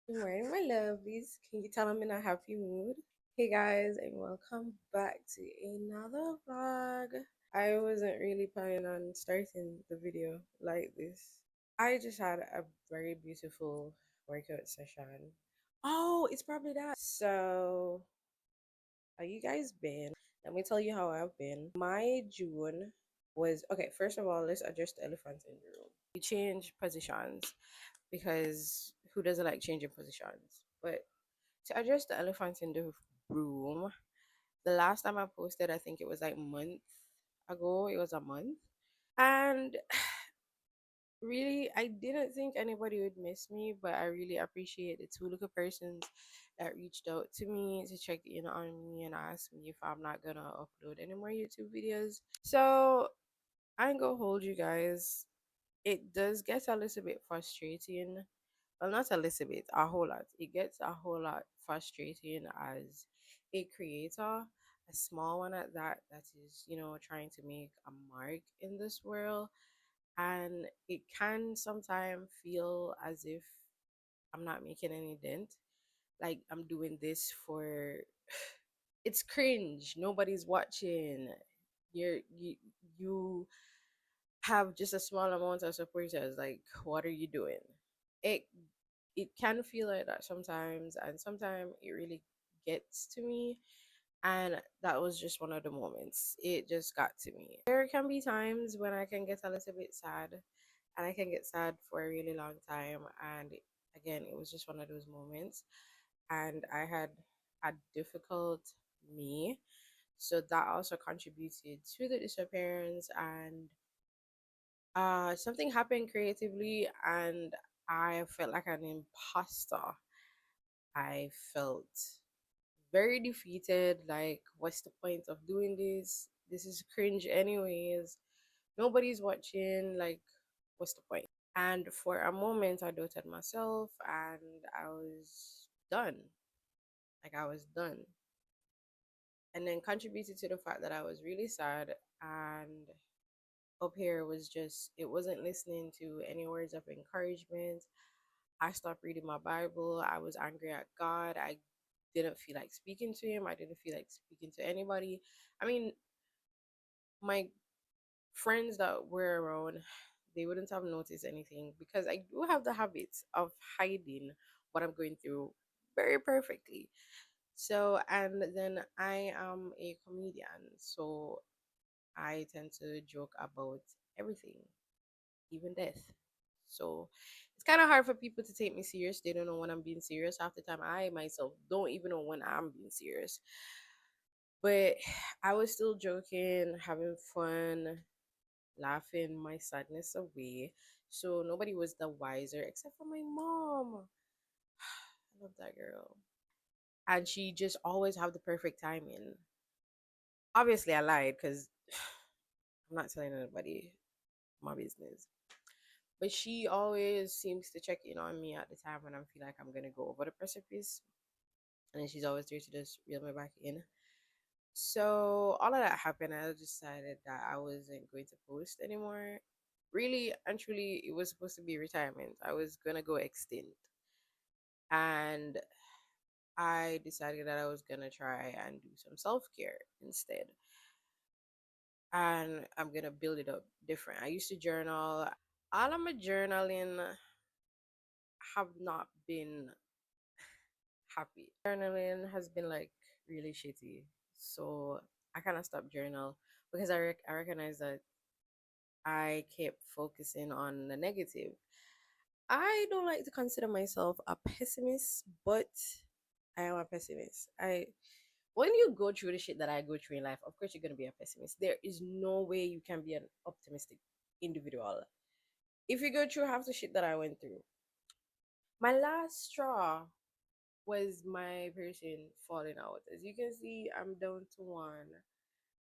Good morning, my lovelies. Can you tell I'm in a happy mood? Hey guys, and welcome back to another vlog. I wasn't really planning on starting the video like this. I just had a very beautiful workout session. Oh, it's probably that. So, how you guys been? Let me tell you how I've been. My June was okay. First of all, let's address the elephant in the room. We changed positions because who doesn't like changing positions? But to address the elephant in the room, the last time I posted, I think it was like a month ago. It was a month. And really, I didn't think anybody would miss me, but I really appreciate the two little persons that reached out to me to check in on me and ask me if I'm not gonna upload any more YouTube videos. So I ain't gonna hold you guys. It does get a little bit frustrating. Well, not a little bit, a whole lot. It gets a whole lot frustrating as a creator, a small one at that, that is, trying to make a mark in this world. And it can sometimes feel as if I'm not making any dent. Like I'm doing this for it's cringe. Nobody's watching. You have just a small amount of supporters. Like, what are you doing? It it can feel like that sometimes, and sometimes it really gets to me. And that was just one of the moments. It just got to me. There can be times when I can get a little bit sad, and I can get sad for a really long time. And again, it was just one of those moments. And I had a difficult me, so that also contributed to the disappearance. And something happened creatively, and I felt like an imposter. I felt very defeated. Like, what's the point of doing this? This is cringe, anyways. Nobody's watching. Like, what's the point? And for a moment, I doubted myself, and I was done. Like, I was done. And then contributed to the fact that I was really sad, and up here was just, it wasn't listening to any words of encouragement. I stopped reading my Bible. I was angry at God. I didn't feel like speaking to him. I didn't feel like speaking to anybody. I mean, my friends that were around, they wouldn't have noticed anything because I do have the habit of hiding what I'm going through very perfectly. So, and then I am a comedian, so I tend to joke about everything, even death. So it's kind of hard for people to take me serious. They don't know when I'm being serious. Half the time, I myself don't even know when I'm being serious. But I was still joking, having fun, laughing my sadness away. So nobody was the wiser except for my mom. I love that girl. And she just always have the perfect timing. Obviously, I lied because I'm not telling anybody my business. But she always seems to check in on me at the time when I feel like I'm gonna go over the precipice, and then she's always there to just reel me back in. So all of that happened. I decided that I wasn't going to post anymore. Really and truly, it was supposed to be retirement. I was gonna go extinct, and I decided that I was gonna try and do some self care instead. And I'm gonna build it up different. I used to journal. All of my journaling have not been happy. Journaling has been like really shitty. So I kind of stopped journal because I recognize that I kept focusing on the negative. I don't like to consider myself a pessimist, but I am a pessimist. When you go through the shit that I go through in life, of course you're gonna be a pessimist. There is no way you can be an optimistic individual. If you go through half the shit that I went through. My last straw was my person falling out. As you can see, I'm down to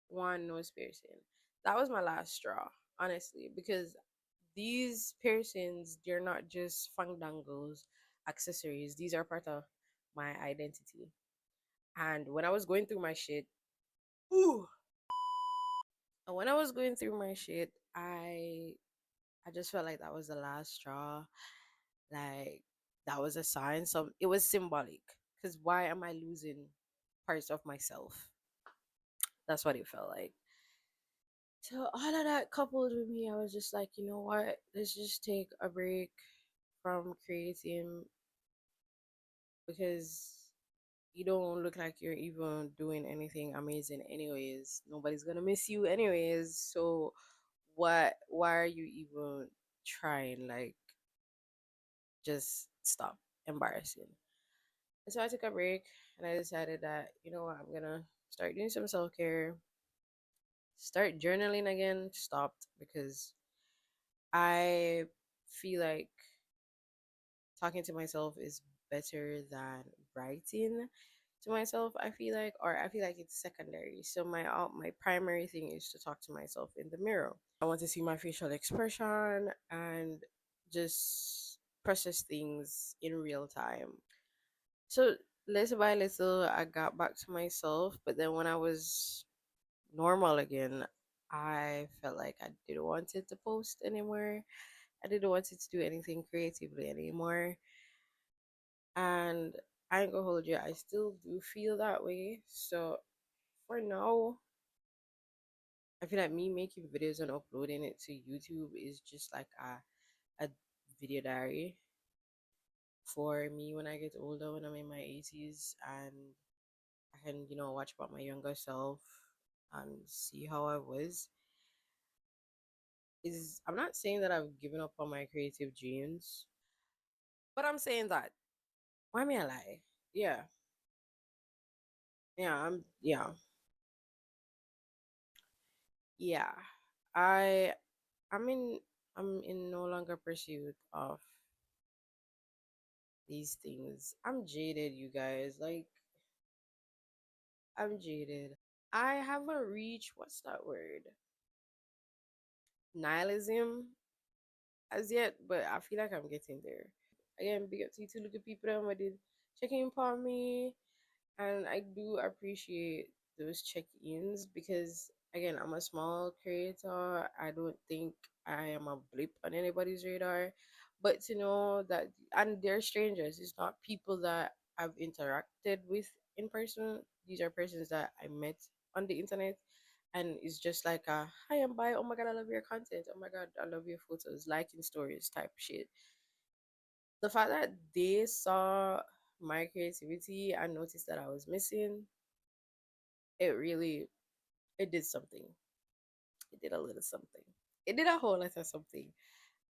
one nose piercing. That was my last straw, honestly, because these piercings, they're not just fandangles, accessories. These are part of my identity. And when I was going through my shit, ooh, and when I was going through my shit, I just felt like that was the last straw. Like that was a sign. So it was symbolic. Because why am I losing parts of myself? That's what it felt like. So all of that coupled with me, I was just like, you know what? Let's just take a break from creating because you don't look like you're even doing anything amazing anyways. Nobody's gonna miss you anyways. So why are you even trying? Like just stop. Embarrassing. And so I took a break and I decided that, you know what, I'm gonna start doing some self care, start journaling again, stopped because I feel like talking to myself is better than writing to myself. I feel like, or I feel like it's secondary. So my primary thing is to talk to myself in the mirror. I want to see my facial expression and just process things in real time. So little by little, I got back to myself. But then when I was normal again, I felt like I didn't want it to post anymore. I didn't want it to do anything creatively anymore. And I ain't gonna hold you, I still do feel that way. So for now, I feel like me making videos and uploading it to YouTube is just like a video diary for me when I get older, when I'm in my 80s, and I can, watch about my younger self and see how I was. Is I'm not saying that I've given up on my creative dreams, but I'm saying that why may I lie? Yeah, yeah. I I'm in I'm in no longer pursuit of these things. I'm jaded, you guys. Like I'm jaded. I haven't reached what's that word? Nihilism as yet, but I feel like I'm getting there. Again, big up to you two little people that did checking upon me, and I do appreciate those check-ins because again, I'm a small creator. I don't think I am a blip on anybody's radar, but to know that, and they're strangers. It's not people that I've interacted with in person. These are persons that I met on the internet, and it's just like a hi, I'm by. Oh my god, I love your content. Oh my god, I love your photos, liking stories type shit. The fact that they saw my creativity and noticed that I was missing, it really it did something. It did a little something. It did a whole lot of something.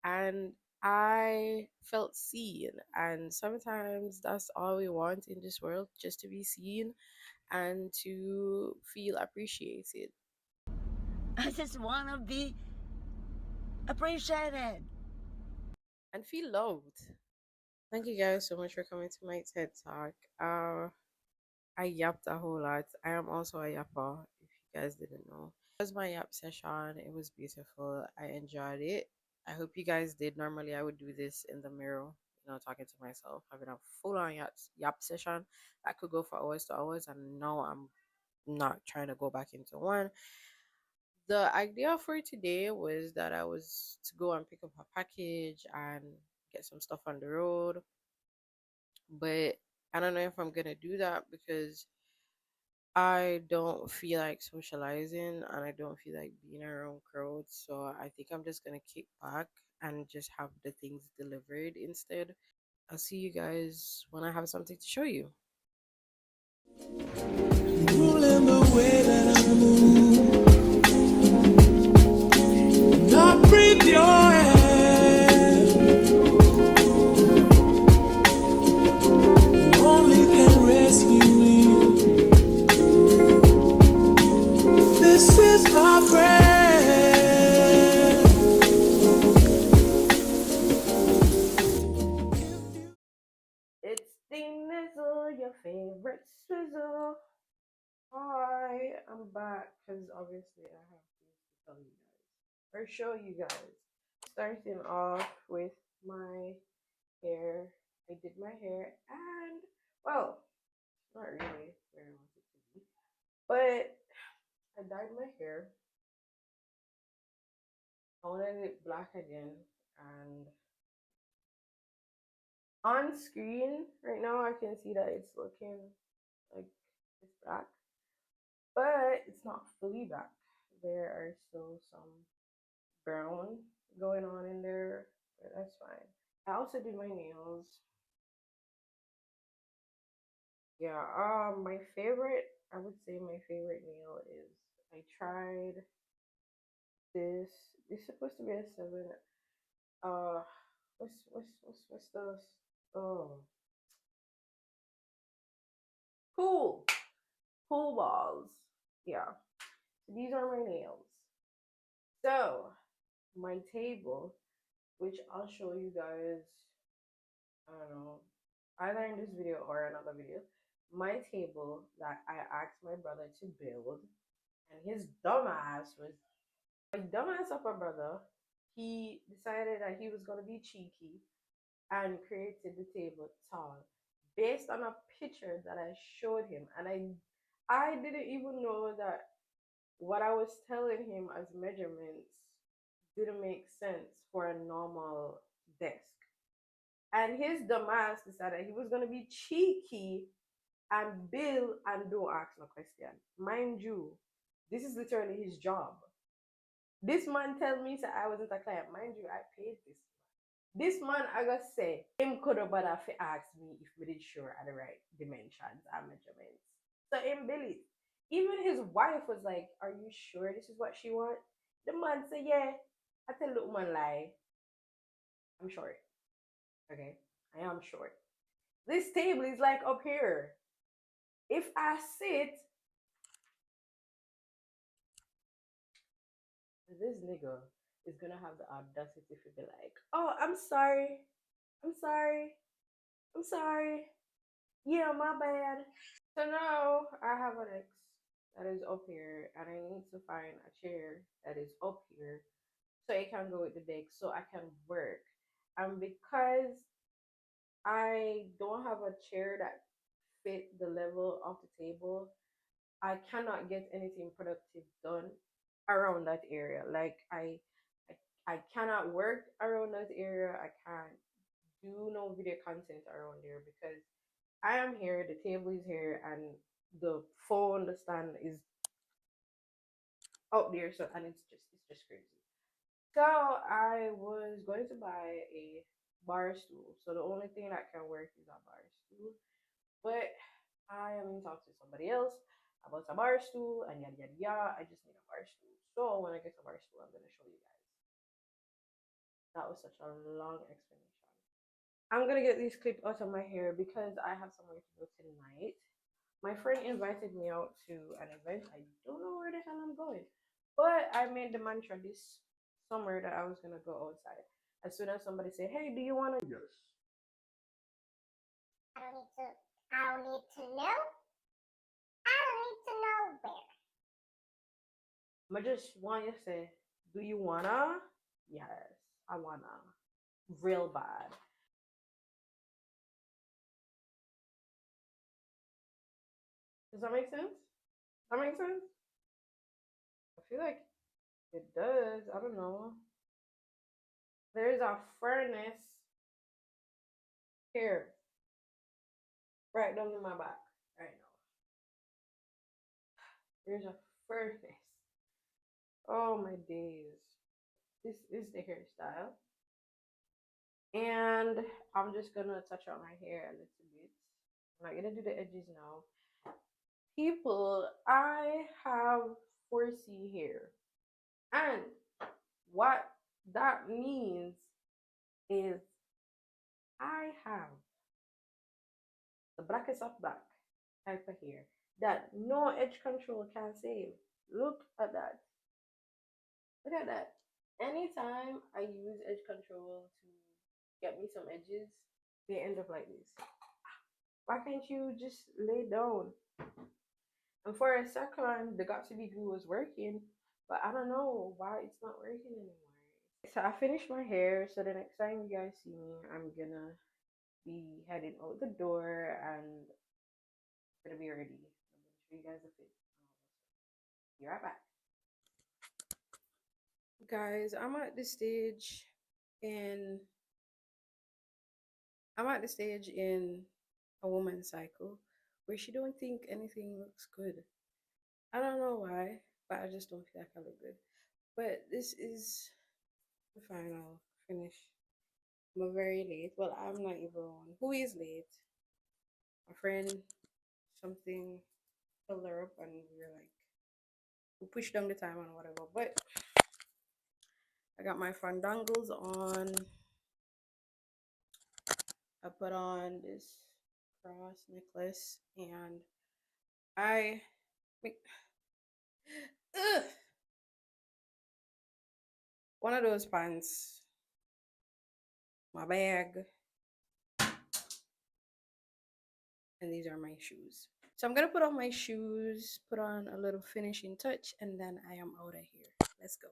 And I felt seen. And sometimes that's all we want in this world, just to be seen and to feel appreciated I just want to be appreciated. and feel loved. Thank you guys so much for coming to my TED Talk. I yapped a whole lot. I am also a yapper, if you guys didn't know. It was my yap session. It was beautiful. I enjoyed it. I hope you guys did. Normally, I would do this in the mirror, talking to myself, having a full on yap session that could go for hours to hours. And now I'm not trying to go back into one. The idea for today was that I was to go and pick up a package and get some stuff on the road. But I don't know if I'm going to do that because I don't feel like socializing and I don't feel like being around crowds. So I think I'm just gonna kick back and just have the things delivered instead. I'll see you guys when I have something to show you. Ruling the way that I move, not breathe your air, only can rescue me. This is my prayer. It's the Nizzle, your favorite swizzle. Hi, I'm back because obviously I have things to tell you guys or show you guys. Starting off with my hair. I did my hair and well, not really where I want it to be. But I dyed my hair. I wanted it black again and On screen right now, I can see that it's looking like it's black, but it's not fully black. There are still some brown going on in there, but that's fine. I also did my nails. Yeah, my favorite, I would say my favorite nail is I tried this. It's supposed to be a seven. Uh, what's those? Oh, pool pool balls. Yeah, so these are my nails. So my table, which I'll show you guys. I don't know, either in this video or another video. My table that I asked my brother to build, and his dumbass was my dumbass of a brother. He decided that he was gonna be cheeky and created the table tall based on a picture that I showed him, and I didn't even know that what I was telling him as measurements didn't make sense for a normal desk. And his dumbass decided he was gonna be cheeky and bill and don't ask no question. Mind you, this is literally his job. This man tell me that I wasn't a client. Mind you, I paid this. This man, I gotta say, him could have bother to ask me if we did sure at the right dimensions and measurements. So him bill it. Even his wife was like, "Are you sure this is what she want?" The man said, "Yeah." I tell the woman lie. I'm short. Okay, I am short. This table is like up here. If I sit, this nigga is gonna have the audacity to be like, "Oh, I'm sorry. I'm sorry. I'm sorry. Yeah, my bad." So now I have an X that is up here, and I need to find a chair that is up here so it can go with the deck so I can work. And because I don't have a chair that fit the level of the table, I cannot get anything productive done around that area. Like I cannot work around that area. I can't do no video content around there because I am here, the table is here, and the phone, the stand is up there. So and it's just crazy. So I was going to buy a bar stool. So the only thing that can work is a bar stool. But I am in talks with somebody else about a bar stool and yada yada yada. I just need a bar stool. So when I get a bar stool, I'm gonna show you guys. That was such a long explanation. I'm gonna get this clip out of my hair because I have somewhere to go tonight. My friend invited me out to an event. I don't know where the hell I'm going, but I made the mantra this summer that I was gonna go outside. As soon as somebody said, "Hey, do you wanna?" Yes. I don't need to. I don't need to know. I don't need to know where. I just want you to say, "Do you wanna?" Yes, I wanna. Real bad. Does that make sense? That makes sense? I feel like it does. I don't know. There's a furnace here, right down in my back, right now. There's a furnace. Oh my days. This is the hairstyle. And I'm just gonna touch up my hair a little bit. I'm not gonna do the edges now. People, I have 4C hair. And what that means is I have the blackest of black type of hair that no edge control can save. Look at that. Look at that. Anytime I use edge control to get me some edges, they end up like this. Why can't you just lay down? And for a second, the got to be glue was working, but I don't know why it's not working anymore. So I finished my hair, so the next time you guys see me, I'm gonna be heading out the door and it's gonna be ready. I'm gonna show you guys the fit. Be right back. Guys, I'm at this stage in I'm at the stage in a woman's cycle where she don't think anything looks good. I don't know why, but I just don't feel like I look good. But this is the final finish. I'm very late. Well, I'm not even one. Who is late? My friend, something filled her up, and we were like, we pushed down the time and whatever. But I got my fandangles on. I put on this cross necklace, and I make ugh, one of those pants, my bag, and these are my shoes. So I'm gonna put on my shoes, put on a little finishing touch, and then I am out of here. Let's go.